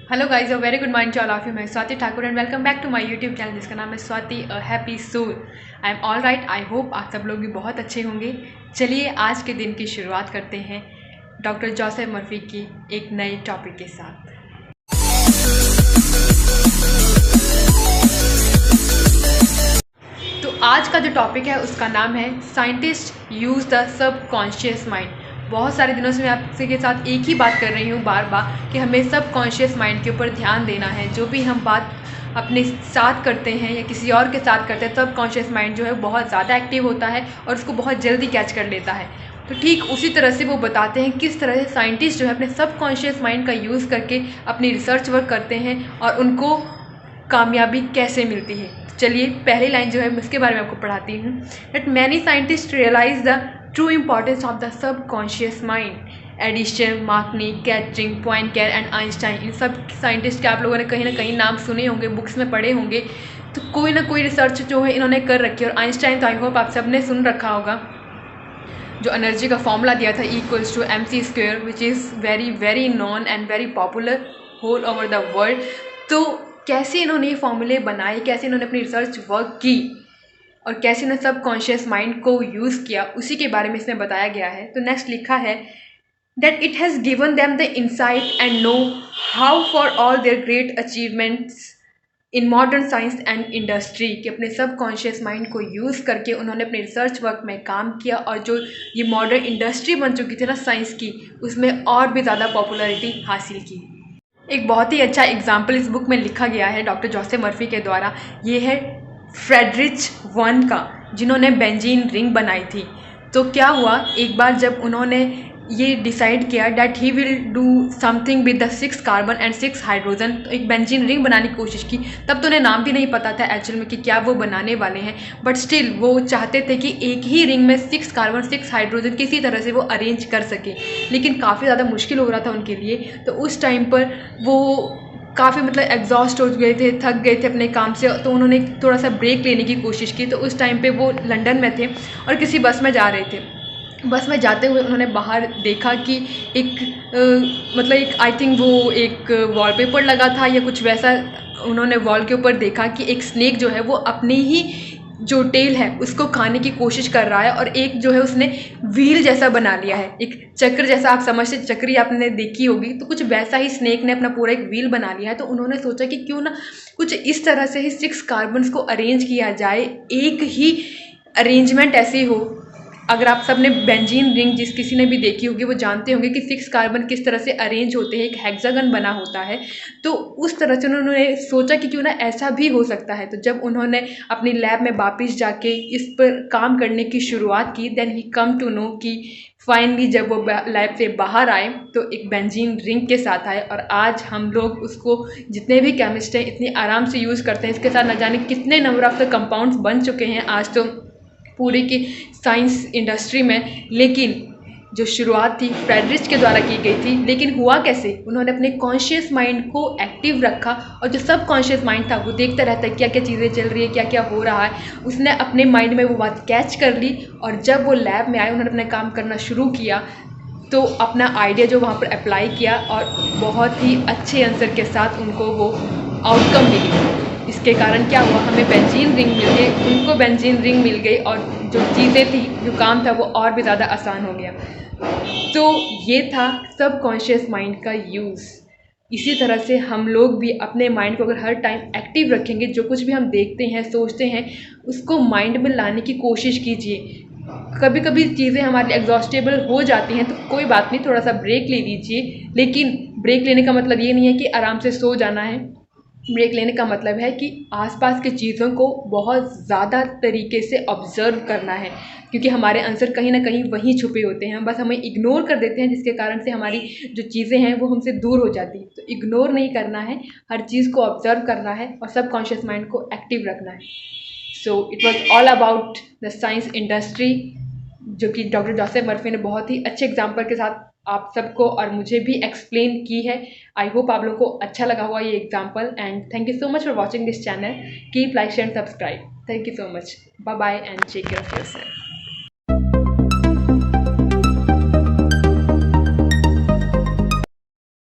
Hello guys, a very good morning to all of you. मैं Swati Thakur and welcome back to my YouTube channel जिसका नाम है Swati a happy soul. I am all right. I hope आप सब लोग भी बहुत अच्छे होंगे। चलिए आज के दिन की शुरुआत करते हैं डॉक्टर जोसेफ मर्फी की एक नए टॉपिक के साथ। तो आज का जो टॉपिक है उसका नाम है scientist use the subconscious mind. बहुत सारे दिनों से मैं आपसे के साथ एक ही बात कर रही हूँ बार बार कि हमें सबकॉन्शियस माइंड के ऊपर ध्यान देना है। जो भी हम बात अपने साथ करते हैं या किसी और के साथ करते हैं, सबकॉन्शियस माइंड जो है बहुत ज़्यादा एक्टिव होता है और उसको बहुत जल्दी कैच कर लेता है। तो ठीक उसी तरह से वो बताते हैं किस तरह से साइंटिस्ट जो है अपने सबकॉन्शियस माइंड का यूज़ करके अपनी रिसर्च वर्क करते हैं और उनको कामयाबी कैसे मिलती है। चलिए पहली लाइन जो है मैं उसके बारे में आपको पढ़ाती हूँ। That many scientist realise the true importance of the subconscious mind. Edison, Marconi, Kettering, Poincare and Einstein, इन सब साइंटिस्ट के आप लोगों ने कहीं ना कहीं नाम सुने होंगे, बुक्स में पढ़े होंगे। तो कोई ना कोई रिसर्च जो है इन्होंने कर रखी है। और आइंस्टाइन तो आई होप आप सब ने सुन रखा होगा, जो एनर्जी का फॉर्मूला दिया था equals to mc², which is very very known and very popular whole over the world. तो कैसे इन्होंने ये फॉर्मूले बनाए, कैसे इन्होंने अपनी रिसर्च वर्क की और कैसे इन्होंने सबकॉन्शियस माइंड को यूज़ किया, उसी के बारे में इसमें बताया गया है। तो नेक्स्ट लिखा है that it has given them the insight and know how for all their great achievements in modern science and industry, कि अपने सबकॉन्शियस माइंड को यूज़ करके उन्होंने अपने रिसर्च वर्क में काम किया और जो ये मॉडर्न इंडस्ट्री बन चुकी थी ना साइंस की, उसमें और भी ज़्यादा पॉपुलैरिटी हासिल की। एक बहुत ही अच्छा एग्जाम्पल इस बुक में लिखा गया है डॉक्टर जोसेफ मर्फी के द्वारा। ये है फ्रेडरिच वन का, जिन्होंने बेंजीन रिंग बनाई थी। तो क्या हुआ, एक बार जब उन्होंने ये डिसाइड किया that he will do something with the 6 carbon and 6 hydrogen, तो एक बेंजीन रिंग बनाने की कोशिश की। तब तो उन्हें नाम भी नहीं पता था एक्चुअल में कि क्या वो बनाने वाले हैं, बट स्टिल वो चाहते थे कि एक ही रिंग में 6 कार्बन 6 हाइड्रोजन किसी तरह से वो अरेंज कर सके। लेकिन काफ़ी ज़्यादा मुश्किल हो रहा था उनके लिए। तो उस टाइम पर वो काफ़ी एग्जॉस्ट हो गए थे, थक गए थे अपने काम से। तो उन्होंने थोड़ा सा ब्रेक लेने की कोशिश की। तो उस टाइम पे वो लंदन में थे और किसी बस में जा रहे थे। बस में जाते हुए उन्होंने बाहर देखा कि एक आई थिंक वो एक वॉलपेपर लगा था या कुछ वैसा। उन्होंने वॉल के ऊपर देखा कि एक स्नेक जो है वो अपनी ही जो टेल है उसको खाने की कोशिश कर रहा है, और एक जो है उसने व्हील जैसा बना लिया है, एक चक्र जैसा। आप समझते, चक्री आपने देखी होगी, तो कुछ वैसा ही स्नेक ने अपना पूरा एक व्हील बना लिया है। तो उन्होंने सोचा कि क्यों ना कुछ इस तरह से ही 6 कार्बन्स को अरेंज किया जाए, एक ही अरेंजमेंट ऐसी हो। अगर आप सब ने बेंजीन रिंग जिस किसी ने भी देखी होगी वो जानते होंगे कि 6 कार्बन किस तरह से अरेंज होते हैं, एक हेक्सागन बना होता है। तो उस तरह से उन्होंने सोचा कि क्यों ना ऐसा भी हो सकता है। तो जब उन्होंने अपनी लैब में वापस जाके इस पर काम करने की शुरुआत की, then he come to know कि फाइनली जब वो लैब से बाहर आए तो एक बेंजीन रिंग के साथ आए। और आज हम लोग उसको, जितने भी केमिस्ट हैं, इतनी आराम से यूज़ करते हैं। इसके साथ न जाने कितने नंबर ऑफ द कंपाउंड्स बन चुके हैं आज तो पूरी की साइंस इंडस्ट्री में। लेकिन जो शुरुआत थी फ्रेडरिच के द्वारा की गई थी। लेकिन हुआ कैसे, उन्होंने अपने कॉन्शियस माइंड को एक्टिव रखा और जो सब कॉन्शियस माइंड था वो देखता रहता है क्या क्या चीज़ें चल रही है, क्या क्या हो रहा है। उसने अपने माइंड में वो बात कैच कर ली और जब वो लैब में आए, उन्होंने अपना काम करना शुरू किया तो अपना आइडिया जो वहाँ पर अप्लाई किया और बहुत ही अच्छे आंसर के साथ उनको वो आउटकम मिली। इसके कारण क्या हुआ, हमें बेंजीन रिंग मिल गई, उनको बेंजीन रिंग मिल गई और जो चीज़ें थी, जो काम था, वो और भी ज़्यादा आसान हो गया। तो ये था सबकॉन्शियस माइंड का यूज़। इसी तरह से हम लोग भी अपने माइंड को अगर हर टाइम एक्टिव रखेंगे, जो कुछ भी हम देखते हैं, सोचते हैं, उसको माइंड में लाने की कोशिश कीजिए। कभी कभी चीज़ें हमारी एग्जॉस्टेबल हो जाती हैं तो कोई बात नहीं, थोड़ा सा ब्रेक ले लीजिए। लेकिन ब्रेक लेने का मतलब ये नहीं है कि आराम से सो जाना है। ब्रेक लेने का मतलब है कि आसपास की चीज़ों को बहुत ज़्यादा तरीके से ऑब्ज़र्व करना है, क्योंकि हमारे आंसर कहीं ना कहीं वहीं छुपे होते हैं। हम बस हमें इग्नोर कर देते हैं, जिसके कारण से हमारी जो चीज़ें हैं वो हमसे दूर हो जाती हैं। तो इग्नोर नहीं करना है, हर चीज़ को ऑब्ज़र्व करना है और सबकॉन्शियस माइंड को एक्टिव रखना है। So it was all about the science industry, जो कि डॉक्टर जोसेफ मर्फी ने बहुत ही अच्छे एग्जाम्पल के साथ आप सबको और मुझे भी एक्सप्लेन की है। आई होप आप लोगों को अच्छा लगा हुआ ये example, and thank you so much for watching this channel. Keep like share and subscribe. Thank you so much. Bye bye and take care of yourself.